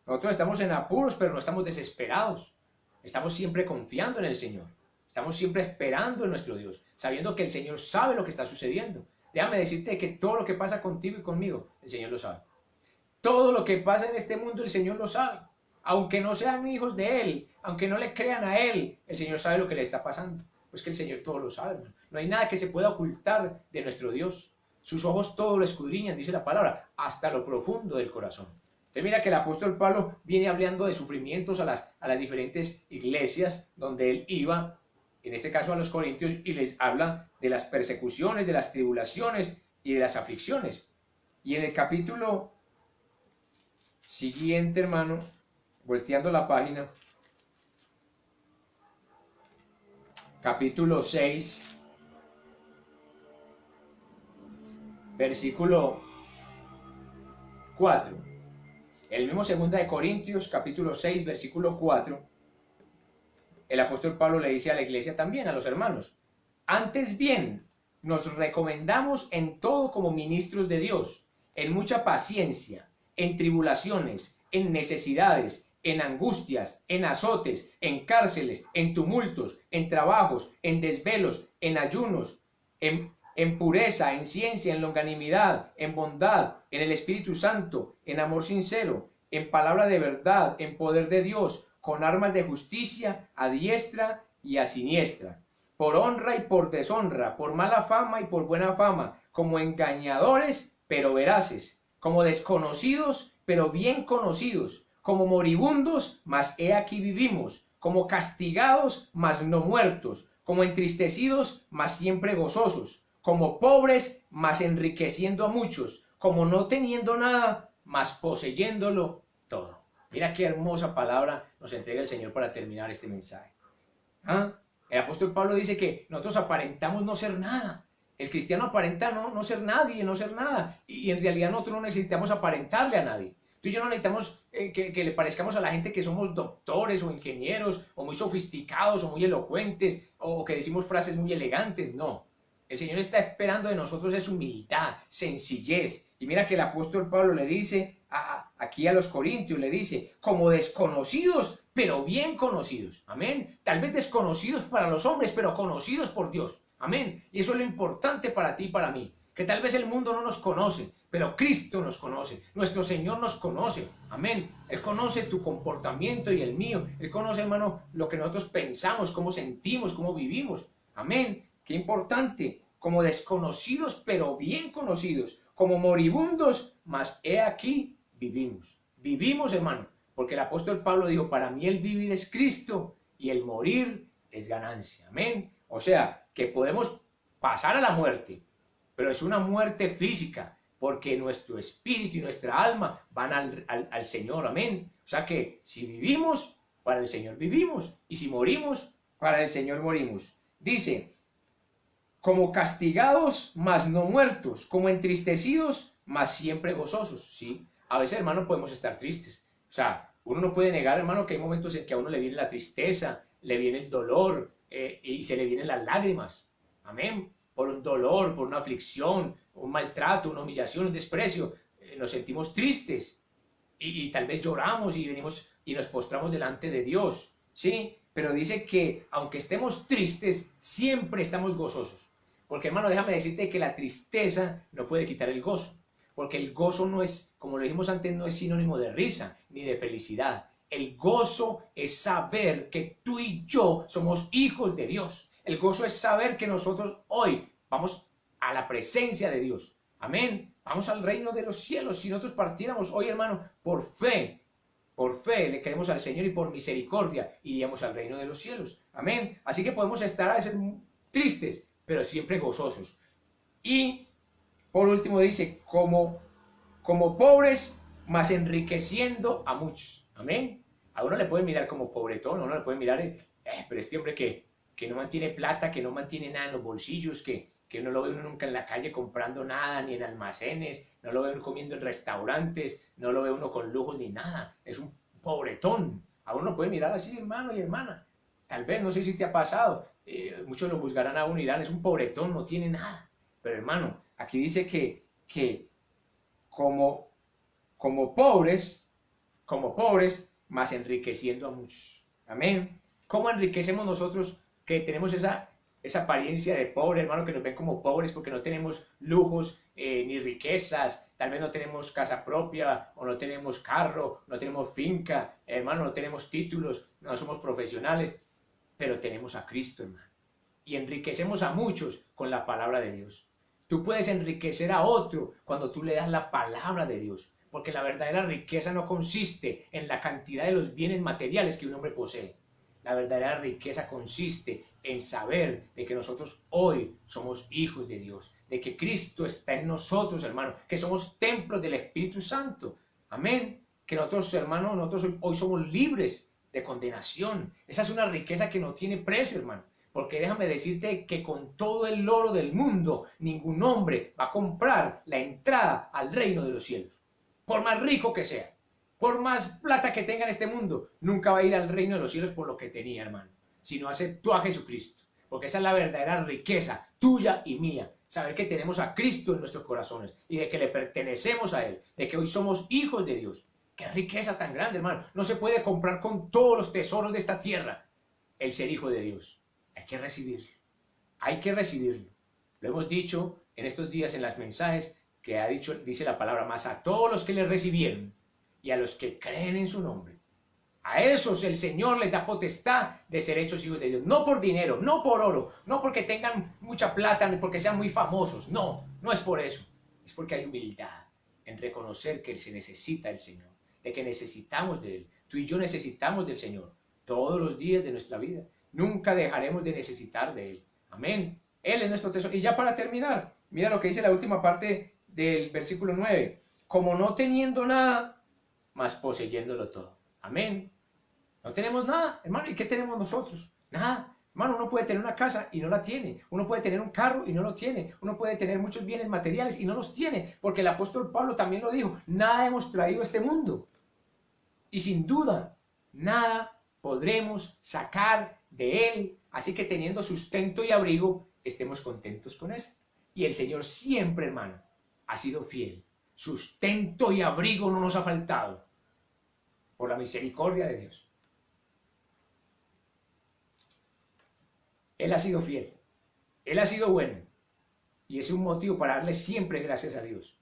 Nosotros estamos en apuros, pero no estamos desesperados. Estamos siempre confiando en el Señor. Estamos siempre esperando en nuestro Dios, sabiendo que el Señor sabe lo que está sucediendo. Déjame decirte que todo lo que pasa contigo y conmigo, el Señor lo sabe. Todo lo que pasa en este mundo, el Señor lo sabe. Aunque no sean hijos de Él, aunque no le crean a Él, el Señor sabe lo que le está pasando. Pues que el Señor todo lo sabe, hermano. No hay nada que se pueda ocultar de nuestro Dios. Sus ojos todo lo escudriñan, dice la palabra, hasta lo profundo del corazón. Entonces mira que el apóstol Pablo viene hablando de sufrimientos a las diferentes iglesias donde él iba, en este caso a los corintios, y les habla de las persecuciones, de las tribulaciones y de las aflicciones. Y en el capítulo siguiente, hermano, volteando la página, capítulo 6, versículo 4. El mismo 2 de Corintios, capítulo 6, versículo 4, el apóstol Pablo le dice a la iglesia también, a los hermanos: antes bien, nos recomendamos en todo como ministros de Dios, en mucha paciencia, en tribulaciones, en necesidades, en angustias, en azotes, en cárceles, en tumultos, en trabajos, en desvelos, en ayunos, en pureza, en ciencia, en longanimidad, en bondad, en el Espíritu Santo, en amor sincero, en palabra de verdad, en poder de Dios, con armas de justicia, a diestra y a siniestra, por honra y por deshonra, por mala fama y por buena fama, como engañadores, pero veraces, como desconocidos, pero bien conocidos, como moribundos, mas he aquí vivimos, como castigados, mas no muertos, como entristecidos, mas siempre gozosos, como pobres, mas enriqueciendo a muchos, como no teniendo nada, mas poseyéndolo todo. Mira qué hermosa palabra nos entrega el Señor para terminar este mensaje. ¿Ah? El apóstol Pablo dice que nosotros aparentamos no ser nada. El cristiano aparenta no ser nadie, no ser nada. Y en realidad nosotros no necesitamos aparentarle a nadie. Tú y yo no necesitamos que le parezcamos a la gente que somos doctores o ingenieros o muy sofisticados o muy elocuentes o que decimos frases muy elegantes. No. El Señor está esperando de nosotros es humildad, sencillez. Y mira que el apóstol Pablo le dice aquí a los corintios, le dice, como desconocidos, pero bien conocidos. Amén. Tal vez desconocidos para los hombres, pero conocidos por Dios. Amén. Y eso es lo importante para ti y para mí. Que tal vez el mundo no nos conoce, pero Cristo nos conoce. Nuestro Señor nos conoce. Amén. Él conoce tu comportamiento y el mío. Él conoce, hermano, lo que nosotros pensamos, cómo sentimos, cómo vivimos. Amén. Qué importante. Como desconocidos, pero bien conocidos. Como moribundos, mas he aquí vivimos. Vivimos, hermano. Porque el apóstol Pablo dijo, para mí el vivir es Cristo y el morir es ganancia. Amén. O sea, que podemos pasar a la muerte, pero es una muerte física, porque nuestro espíritu y nuestra alma van al Señor. Amén. O sea que si vivimos, para el Señor vivimos, y si morimos, para el Señor morimos. Dice, como castigados, mas no muertos, como entristecidos, mas siempre gozosos. ¿Sí? A veces, hermano, podemos estar tristes. O sea, uno no puede negar, hermano, que hay momentos en que a uno le viene la tristeza, le viene el dolor y se le vienen las lágrimas. Amén. Por un dolor, por una aflicción, un maltrato, una humillación, un desprecio. Nos sentimos tristes y tal vez lloramos y venimos y nos postramos delante de Dios. ¿Sí? Pero dice que aunque estemos tristes, siempre estamos gozosos. Porque, hermano, déjame decirte que la tristeza no puede quitar el gozo. Porque el gozo no es, como lo dijimos antes, no es sinónimo de risa ni de felicidad. El gozo es saber que tú y yo somos hijos de Dios. El gozo es saber que nosotros hoy vamos a la presencia de Dios. Amén. Vamos al reino de los cielos. Si nosotros partiéramos hoy, hermano, por fe le creemos al Señor y por misericordia iríamos al reino de los cielos. Amén. Así que podemos estar a veces tristes, pero siempre gozosos. Y por último dice, como pobres, mas enriqueciendo a muchos. Amén. A uno le pueden mirar como pobretón, a uno le pueden mirar, pero este hombre que no mantiene plata, que no mantiene nada en los bolsillos, que no lo ve uno nunca en la calle comprando nada, ni en almacenes, no lo ve uno comiendo en restaurantes, no lo ve uno con lujos ni nada. Es un pobretón. A uno lo puede mirar así, hermano y hermana. Tal vez, no sé si te ha pasado, muchos lo juzgarán a uno y dirán, es un pobretón, no tiene nada. Pero hermano, aquí dice que como pobres, más enriqueciendo a muchos. Amén. ¿Cómo enriquecemos nosotros que tenemos esa apariencia de pobre, hermano, que nos ven como pobres porque no tenemos lujos ni riquezas, tal vez no tenemos casa propia o no tenemos carro, no tenemos finca, hermano, no tenemos títulos, no somos profesionales, pero tenemos a Cristo, hermano. Y enriquecemos a muchos con la palabra de Dios. Tú puedes enriquecer a otro cuando tú le das la palabra de Dios, porque la verdadera riqueza no consiste en la cantidad de los bienes materiales que un hombre posee. La verdadera riqueza consiste en saber de que nosotros hoy somos hijos de Dios, de que Cristo está en nosotros, hermano, que somos templos del Espíritu Santo. Amén. Que nosotros, hermano, nosotros hoy somos libres de condenación. Esa es una riqueza que no tiene precio, hermano. Porque déjame decirte que con todo el oro del mundo, ningún hombre va a comprar la entrada al reino de los cielos. Por más rico que sea, por más plata que tenga en este mundo, nunca va a ir al reino de los cielos por lo que tenía, hermano, sino aceptó a Jesucristo. Porque esa es la verdadera riqueza tuya y mía. Saber que tenemos a Cristo en nuestros corazones y de que le pertenecemos a Él, de que hoy somos hijos de Dios. ¡Qué riqueza tan grande, hermano! No se puede comprar con todos los tesoros de esta tierra el ser hijo de Dios. Hay que recibirlo. Hay que recibirlo. Lo hemos dicho en estos días en los mensajes que dice la palabra, más a todos los que le recibieron, y a los que creen en su nombre. A esos el Señor les da potestad de ser hechos hijos de Dios. No por dinero, no por oro, no porque tengan mucha plata, ni porque sean muy famosos. No, no es por eso. Es porque hay humildad en reconocer que se necesita el Señor, de que necesitamos de Él. Tú y yo necesitamos del Señor todos los días de nuestra vida. Nunca dejaremos de necesitar de Él. Amén. Él es nuestro tesoro. Y ya para terminar, mira lo que dice la última parte del versículo 9. Como no teniendo nada, mas poseyéndolo todo. Amén. No tenemos nada, hermano. ¿Y qué tenemos nosotros? Nada. Hermano, uno puede tener una casa y no la tiene. Uno puede tener un carro y no lo tiene. Uno puede tener muchos bienes materiales y no los tiene. Porque el apóstol Pablo también lo dijo. Nada hemos traído a este mundo. Y sin duda, nada podremos sacar de él. Así que teniendo sustento y abrigo, estemos contentos con esto. Y el Señor siempre, hermano, ha sido fiel. Sustento y abrigo no nos ha faltado. Por la misericordia de Dios. Él ha sido fiel. Él ha sido bueno. Y es un motivo para darle siempre gracias a Dios.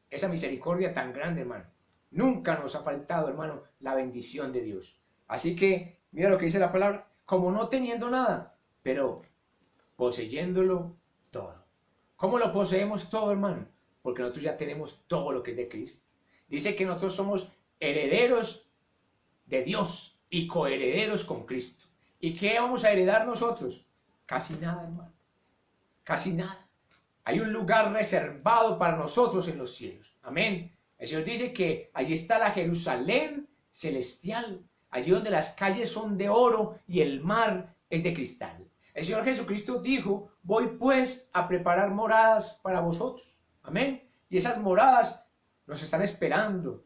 Esa misericordia tan grande, hermano. Nunca nos ha faltado, hermano, la bendición de Dios. Así que, mira lo que dice la palabra. Como no teniendo nada, pero poseyéndolo todo. ¿Cómo lo poseemos todo, hermano? Porque nosotros ya tenemos todo lo que es de Cristo. Dice que nosotros somos herederos de Dios y coherederos con Cristo. ¿Y qué vamos a heredar nosotros? Casi nada, hermano. Casi nada. Hay un lugar reservado para nosotros en los cielos. Amén. El Señor dice que allí está la Jerusalén celestial. Allí donde las calles son de oro y el mar es de cristal. El Señor Jesucristo dijo, voy pues a preparar moradas para vosotros. Amén. Y esas moradas nos están esperando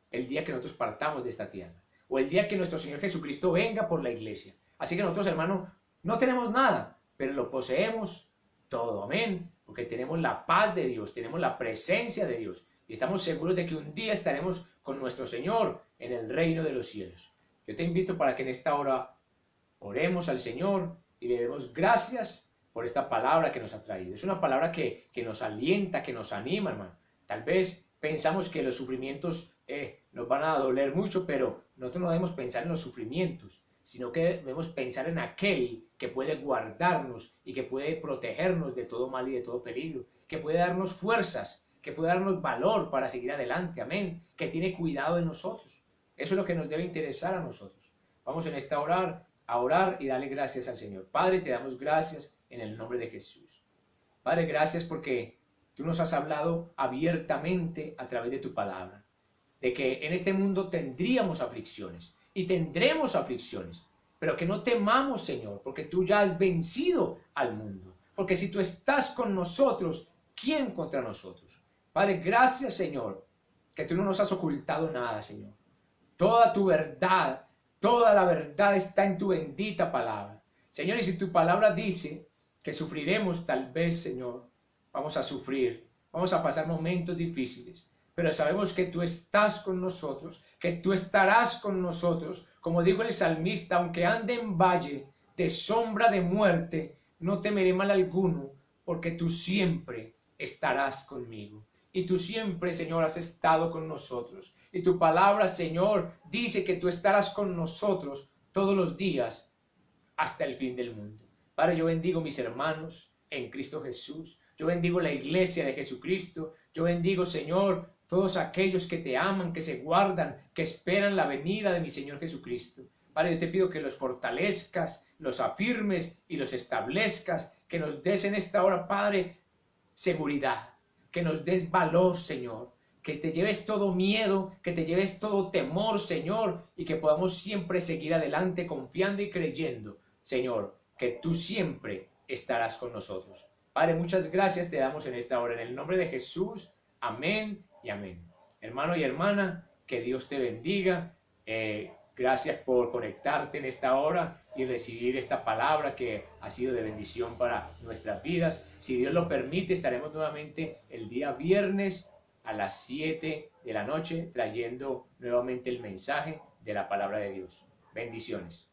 el día que nosotros partamos de esta tierra. O el día que nuestro Señor Jesucristo venga por la iglesia. Así que nosotros, hermanos, no tenemos nada, pero lo poseemos todo. Amén. Porque tenemos la paz de Dios, tenemos la presencia de Dios. Y estamos seguros de que un día estaremos con nuestro Señor en el reino de los cielos. Yo te invito para que en esta hora oremos al Señor y le demos gracias por esta palabra que nos ha traído. Es una palabra que nos alienta, que nos anima, hermano. Tal vez pensamos que los sufrimientos nos van a doler mucho, pero nosotros no debemos pensar en los sufrimientos, sino que debemos pensar en aquel que puede guardarnos y que puede protegernos de todo mal y de todo peligro, que puede darnos fuerzas, que puede darnos valor para seguir adelante, amén, que tiene cuidado de nosotros. Eso es lo que nos debe interesar a nosotros. Vamos en esta hora a orar y darle gracias al Señor. Padre, te damos gracias en el nombre de Jesús. Padre, gracias porque tú nos has hablado abiertamente a través de tu palabra, de que en este mundo tendríamos aflicciones y tendremos aflicciones, pero que no temamos, Señor, porque tú ya has vencido al mundo. Porque si tú estás con nosotros, ¿quién contra nosotros? Padre, gracias, Señor, que tú no nos has ocultado nada, Señor. Toda tu verdad, toda la verdad está en tu bendita palabra. Señor, y si tu palabra dice que sufriremos, tal vez, Señor, vamos a sufrir, vamos a pasar momentos difíciles, pero sabemos que tú estás con nosotros, que tú estarás con nosotros. Como dijo el salmista, aunque ande en valle de sombra de muerte, no temeré mal alguno, porque tú siempre estarás conmigo. Y tú siempre, Señor, has estado con nosotros. Y tu palabra, Señor, dice que tú estarás con nosotros todos los días hasta el fin del mundo. Padre, yo bendigo mis hermanos en Cristo Jesús. Yo bendigo la iglesia de Jesucristo. Yo bendigo, Señor, todos aquellos que te aman, que se guardan, que esperan la venida de mi Señor Jesucristo. Padre, yo te pido que los fortalezcas, los afirmes y los establezcas, que nos des en esta hora, Padre, seguridad, que nos des valor, Señor, que te lleves todo miedo, que te lleves todo temor, Señor, y que podamos siempre seguir adelante confiando y creyendo, Señor, que tú siempre estarás con nosotros. Padre, muchas gracias te damos en esta hora, en el nombre de Jesús. Amén y amén. Hermano y hermana, que Dios te bendiga. Gracias por conectarte en esta hora y recibir esta palabra que ha sido de bendición para nuestras vidas. Si Dios lo permite, estaremos nuevamente el día viernes a las 7 de la noche trayendo nuevamente el mensaje de la palabra de Dios. Bendiciones.